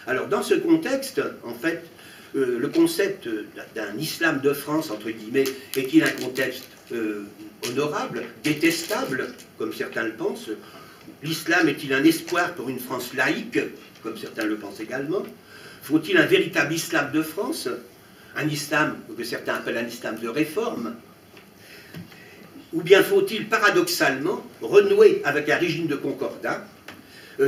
Alors dans ce contexte, en fait, le concept d'un islam de France, entre guillemets, est-il un contexte honorable, détestable, comme certains le pensent? L'islam est-il un espoir pour une France laïque, comme certains le pensent également? Faut-il un véritable islam de France? Un islam que certains appellent un islam de réforme? Ou bien faut-il paradoxalement renouer avec un régime de concordat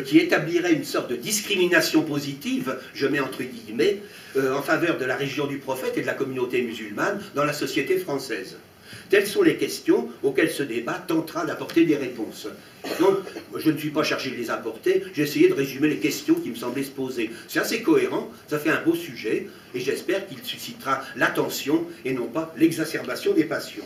qui établirait une sorte de discrimination positive, je mets entre guillemets, en faveur de la religion du prophète et de la communauté musulmane dans la société française? Telles sont les questions auxquelles ce débat tentera d'apporter des réponses. Donc, je ne suis pas chargé de les apporter, j'ai essayé de résumer les questions qui me semblaient se poser. C'est assez cohérent, ça fait un beau sujet, et j'espère qu'il suscitera l'attention et non pas l'exacerbation des passions.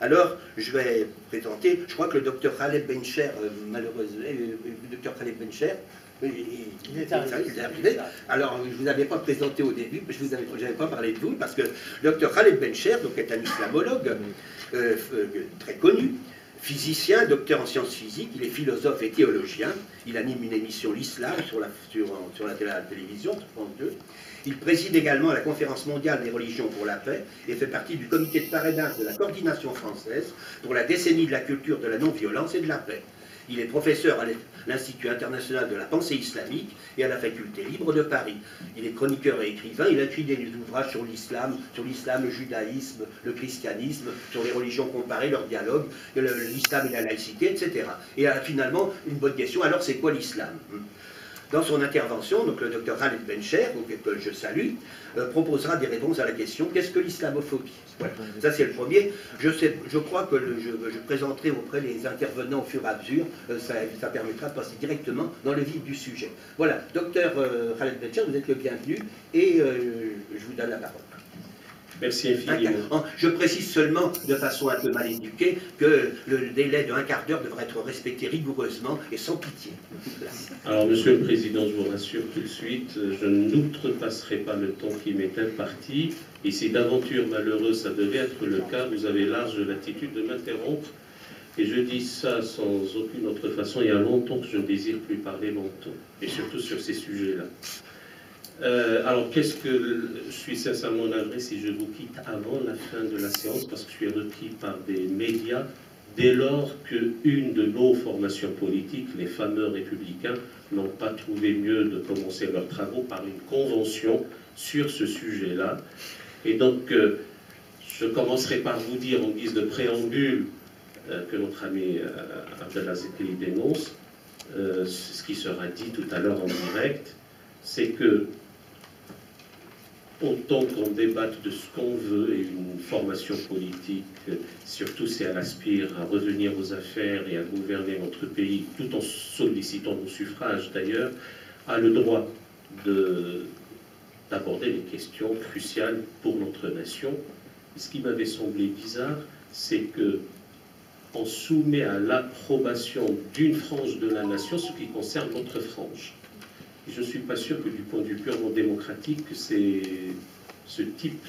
Alors, je vais présenter, je crois que le docteur Khaled Bencher, malheureusement, le docteur Khaled Bencher, il est arrivé. Alors, je ne vous avais pas présenté au début, je n'avais pas parlé de vous, parce que le docteur Khaled Bencher donc, est un islamologue très connu, physicien, docteur en sciences physiques, il est philosophe et théologien, il anime une émission L'Islam sur la télévision, sur France 2. Il préside également la Conférence mondiale des religions pour la paix et fait partie du comité de parrainage de la coordination française pour la décennie de la culture de la non-violence et de la paix. Il est professeur à l'Institut international de la pensée islamique et à la faculté libre de Paris. Il est chroniqueur et écrivain, il a écrit des ouvrages sur l'islam, le judaïsme, le christianisme, sur les religions comparées, leur dialogue, l'islam et la laïcité, etc. Et finalement, une bonne question, alors c'est quoi l'islam ? Dans son intervention, donc, le docteur Khaled Bencher, que je salue, proposera des réponses à la question « Qu'est-ce que l'islamophobie ?» Voilà. Ça, c'est le premier. Je crois que je présenterai auprès des intervenants au fur et à mesure. Ça permettra de passer directement dans le vif du sujet. Voilà, docteur Khaled Bencher, vous êtes le bienvenu et je vous donne la parole. Merci infiniment. Je précise seulement, de façon un peu mal éduquée, que le délai de 1/4 d'heure devrait être respecté rigoureusement et sans pitié. Alors, Monsieur le Président, je vous rassure tout de suite, je n'outrepasserai pas le temps qui m'est imparti. Et si d'aventure malheureuse ça devait être le cas, vous avez large latitude de m'interrompre. Et je dis ça sans aucune autre façon. Il y a longtemps que je ne désire plus parler longtemps, et surtout sur ces sujets-là. Alors, je suis sincèrement navré si je vous quitte avant la fin de la séance, parce que je suis requis par des médias, dès lors qu'une de nos formations politiques, les fameux républicains, n'ont pas trouvé mieux de commencer leurs travaux par une convention sur ce sujet-là. Et donc, je commencerai par vous dire, en guise de préambule, que notre ami Abdelaziz dénonce, ce qui sera dit tout à l'heure en direct, c'est que autant qu'on débatte de ce qu'on veut, et une formation politique, surtout si elle aspire à revenir aux affaires et à gouverner notre pays, tout en sollicitant nos suffrages d'ailleurs, a le droit d'aborder les questions cruciales pour notre nation. Et ce qui m'avait semblé bizarre, c'est que on soumet à l'approbation d'une frange de la nation ce qui concerne notre frange. Je ne suis pas sûr que du point de vue purement démocratique, ce type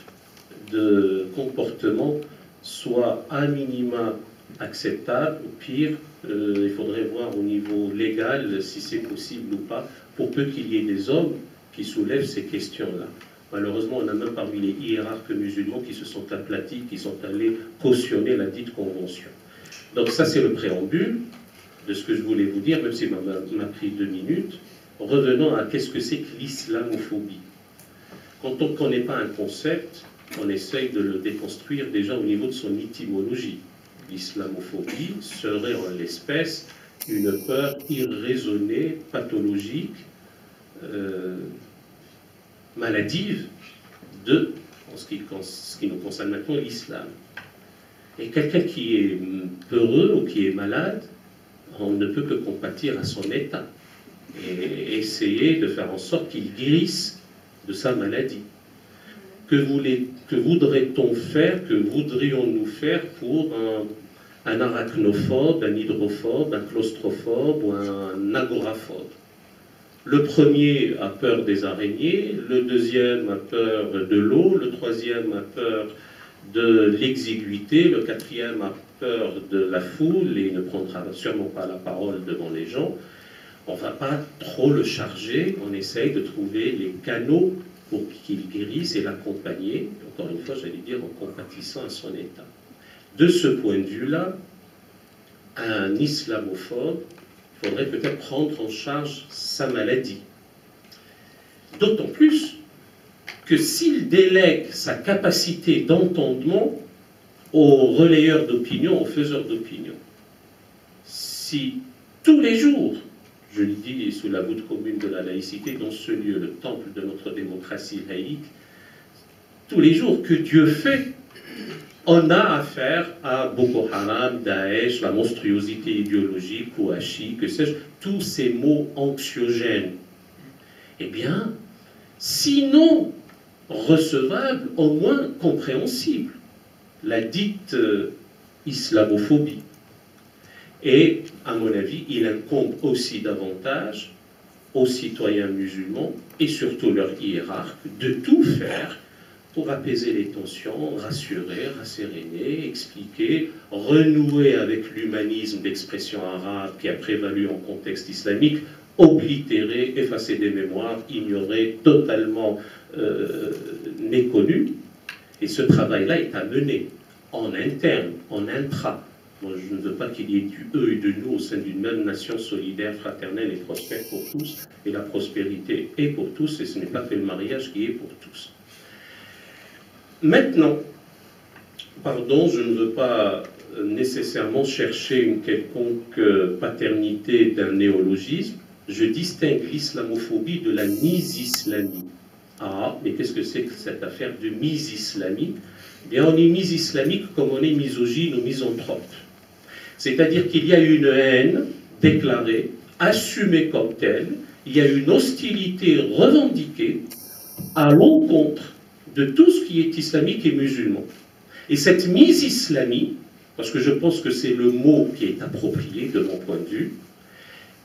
de comportement soit à minima acceptable. Au pire, il faudrait voir au niveau légal si c'est possible ou pas, pour peu qu'il y ait des hommes qui soulèvent ces questions-là. Malheureusement, on a même parmi les hiérarques musulmans qui se sont aplatis, qui sont allés cautionner la dite convention. Donc ça, c'est le préambule de ce que je voulais vous dire, même si ça m'a pris 2 minutes. Revenons à qu'est-ce que c'est que l'islamophobie. Quand on ne connaît pas un concept, on essaye de le déconstruire déjà au niveau de son étymologie. L'islamophobie serait en l'espèce une peur irraisonnée, pathologique, maladive en ce qui nous concerne maintenant, l'islam. Et quelqu'un qui est peureux ou qui est malade, on ne peut que compatir à son état et essayer de faire en sorte qu'il guérisse de sa maladie. Que voudrait-on faire, que voudrions-nous faire pour un arachnophobe, un hydrophobe, un claustrophobe ou un agoraphobe? Le premier a peur des araignées, le deuxième a peur de l'eau, le troisième a peur de l'exiguïté, le quatrième a peur de la foule et ne prendra sûrement pas la parole devant les gens. on ne va pas trop le charger, on essaye de trouver les canaux pour qu'il guérisse et l'accompagner, encore une fois, j'allais dire, en compatissant à son état. De ce point de vue-là, un islamophobe, il faudrait peut-être prendre en charge sa maladie. D'autant plus que s'il délègue sa capacité d'entendement aux relayeurs d'opinion, aux faiseurs d'opinion, si tous les jours, je le dis sous la voûte commune de la laïcité, dans ce lieu, le temple de notre démocratie laïque, tous les jours que Dieu fait, on a affaire à Boko Haram, Daesh, la monstruosité idéologique, Kouachi, que sais-je, tous ces mots anxiogènes. Eh bien, sinon recevable, au moins compréhensible, la dite islamophobie. Et, à mon avis, il incombe aussi davantage aux citoyens musulmans et surtout leurs hiérarques de tout faire pour apaiser les tensions, rassurer, rasséréner, expliquer, renouer avec l'humanisme d'expression arabe qui a prévalu en contexte islamique, oblitérer, effacer des mémoires, ignorer, totalement méconnu. Et ce travail-là est à mener en interne, en intra. Moi, je ne veux pas qu'il y ait du eux et de nous au sein d'une même nation solidaire, fraternelle et prospère pour tous. Et la prospérité est pour tous, et ce n'est pas que le mariage qui est pour tous. Maintenant, pardon, je ne veux pas nécessairement chercher une quelconque paternité d'un néologisme. Je distingue l'islamophobie de la misislamie. Ah, mais qu'est-ce que c'est que cette affaire de misislamie? Eh bien, on est mis-islamique comme on est misogyne ou misanthrope. C'est-à-dire qu'il y a une haine déclarée, assumée comme telle, il y a une hostilité revendiquée à l'encontre de tout ce qui est islamique et musulman. Et cette misislamie, parce que je pense que c'est le mot qui est approprié de mon point de vue,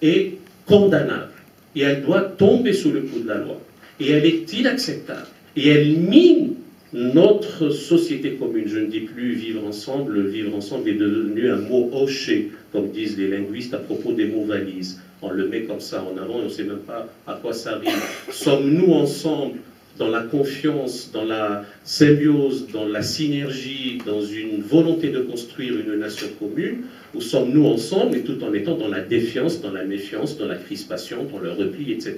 est condamnable. Et elle doit tomber sous le coup de la loi. Et elle est inacceptable. Et elle mine notre société commune. Je ne dis plus vivre ensemble. Vivre ensemble est devenu un mot hoché, comme disent les linguistes à propos des mots valises. On le met comme ça en avant et on ne sait même pas à quoi ça rime. Sommes-nous ensemble dans la confiance, dans la symbiose, dans la synergie, dans une volonté de construire une nation commune, ou sommes-nous ensemble, et tout en étant dans la défiance, dans la méfiance, dans la crispation, dans le repli, etc.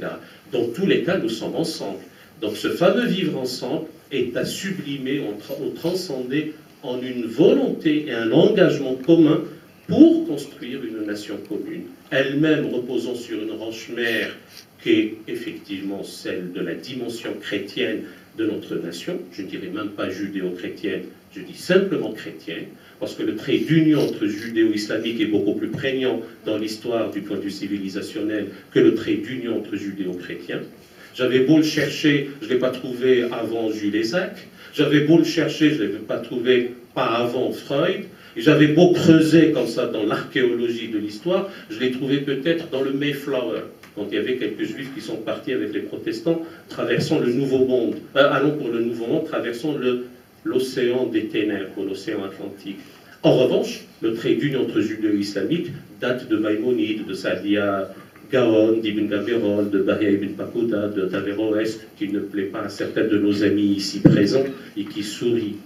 Dans tous les cas, nous sommes ensemble. Donc ce fameux vivre ensemble est à sublimer, au transcender en une volonté et un engagement commun pour construire une nation commune, elle-même reposant sur une roche-mère qui est effectivement celle de la dimension chrétienne de notre nation, je ne dirais même pas judéo-chrétienne, je dis simplement chrétienne, parce que le trait d'union entre judéo-islamique est beaucoup plus prégnant dans l'histoire du point de vue civilisationnel que le trait d'union entre judéo-chrétiens. J'avais beau le chercher, je ne l'ai pas trouvé avant Jules Isaac, j'avais beau le chercher, je ne l'ai pas trouvé pas avant Freud, et j'avais beau creuser comme ça dans l'archéologie de l'histoire, je l'ai trouvé peut-être dans le Mayflower, quand il y avait quelques juifs qui sont partis avec les protestants, traversant le Nouveau Monde, allons pour le Nouveau Monde, traversant l'océan des ténèbres, l'océan Atlantique. En revanche, le trait d'union entre judéo-islamique date de Maïmonide, de Saadia Gaon, d'Ibn Gabirol, de Bahia ibn Pakuda, de Taverroès, qui ne plaît pas à certains de nos amis ici présents et qui sourient.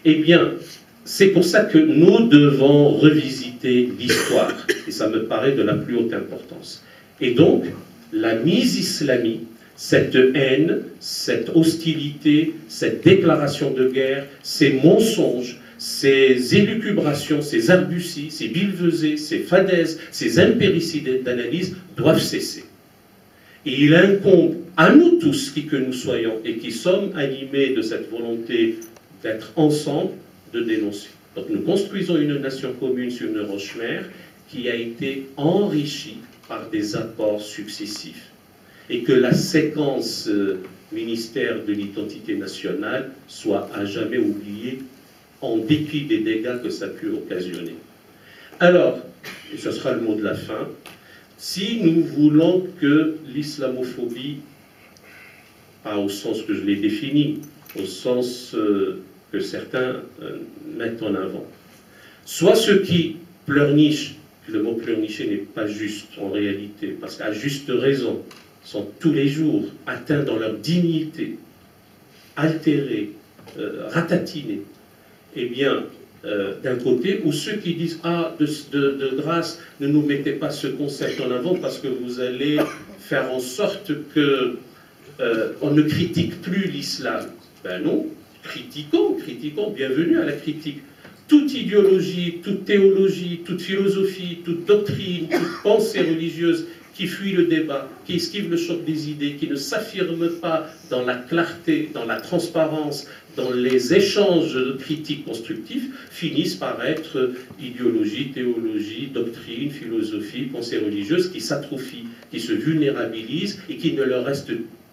Eh bien, c'est pour ça que nous devons revisiter l'histoire, et ça me paraît de la plus haute importance. Et donc, la misislamie, cette haine, cette hostilité, cette déclaration de guerre, ces mensonges, ces élucubrations, ces arbuties, ces billevesées, ces fadaises, ces impéricides d'analyse doivent cesser. Et il incombe à nous tous, qui que nous soyons, et qui sommes animés de cette volonté d'être ensemble, de dénoncer. Donc nous construisons une nation commune sur une roche-mère qui a été enrichie par des apports successifs. Et que la séquence ministère de l'identité nationale soit à jamais oubliée en dépit des dégâts que ça a pu occasionner. Alors, et ce sera le mot de la fin, si nous voulons que l'islamophobie, pas au sens que je l'ai défini, au sens que certains mettent en avant, soit ce qui pleurniche le mot pleurnicher n'est pas juste en réalité, parce qu'à juste raison, sont tous les jours atteints dans leur dignité, altérés, ratatinés. Eh bien, d'un côté, ou ceux qui disent « Ah, de grâce, ne nous mettez pas ce concept en avant parce que vous allez faire en sorte que on ne critique plus l'islam. » Ben non, critiquons, bienvenue à la critique. Toute idéologie, toute théologie, toute philosophie, toute doctrine, toute pensée religieuse qui fuit le débat, qui esquive le choc des idées, qui ne s'affirme pas dans la clarté, dans la transparence, dans les échanges critiques constructifs, finissent par être idéologie, théologie, doctrine, philosophie, pensée religieuse qui s'atrophie, qui se vulnérabilise et qui ne leur reste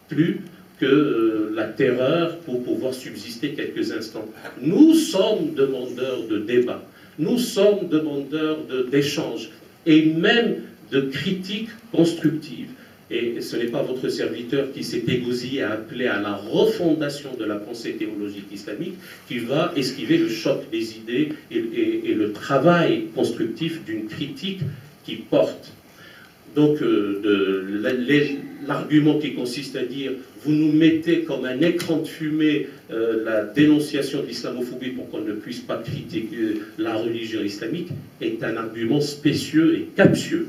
plus que la terreur pour pouvoir subsister quelques instants. Nous sommes demandeurs de débat, nous sommes demandeurs d'échanges et même de critiques constructives. Et ce n'est pas votre serviteur qui s'est égosillé à appeler à la refondation de la pensée théologique islamique qui va esquiver le choc des idées et le travail constructif d'une critique qui porte. Donc, l'argument qui consiste à dire « vous nous mettez comme un écran de fumée la dénonciation de l'islamophobie pour qu'on ne puisse pas critiquer la religion islamique » est un argument spécieux et captieux.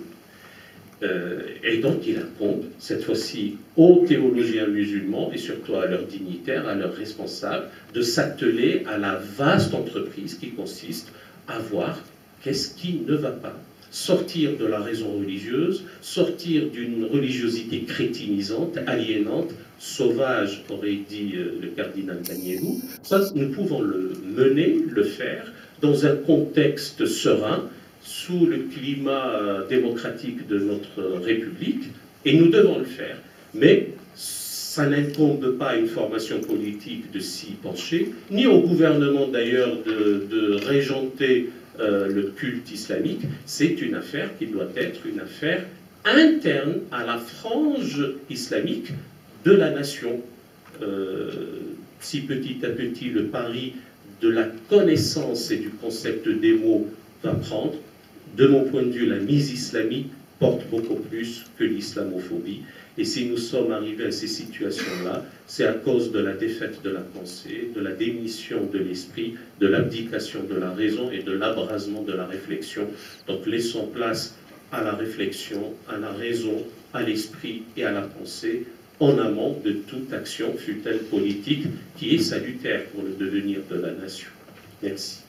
Et donc, il incombe, cette fois-ci, aux théologiens musulmans et surtout à leurs dignitaires, à leurs responsables, de s'atteler à la vaste entreprise qui consiste à voir qu'est-ce qui ne va pas. Sortir de la raison religieuse, sortir d'une religiosité crétinisante, aliénante, sauvage, aurait dit le cardinal Danielou. Ça, nous pouvons le mener, le faire, dans un contexte serein, sous le climat démocratique de notre République, et nous devons le faire. Mais ça n'incombe pas à une formation politique de s'y pencher, ni au gouvernement d'ailleurs de régenter le culte islamique. C'est une affaire qui doit être une affaire interne à la frange islamique de la nation. Si petit à petit le pari de la connaissance et du concept des mots va prendre, de mon point de vue, la mise islamique porte beaucoup plus que l'islamophobie. Et si nous sommes arrivés à ces situations-là, c'est à cause de la défaite de la pensée, de la démission de l'esprit, de l'abdication de la raison et de l'abrasement de la réflexion. Donc laissons place à la réflexion, à la raison, à l'esprit et à la pensée, en amont de toute action, fût-elle politique, qui est salutaire pour le devenir de la nation. Merci.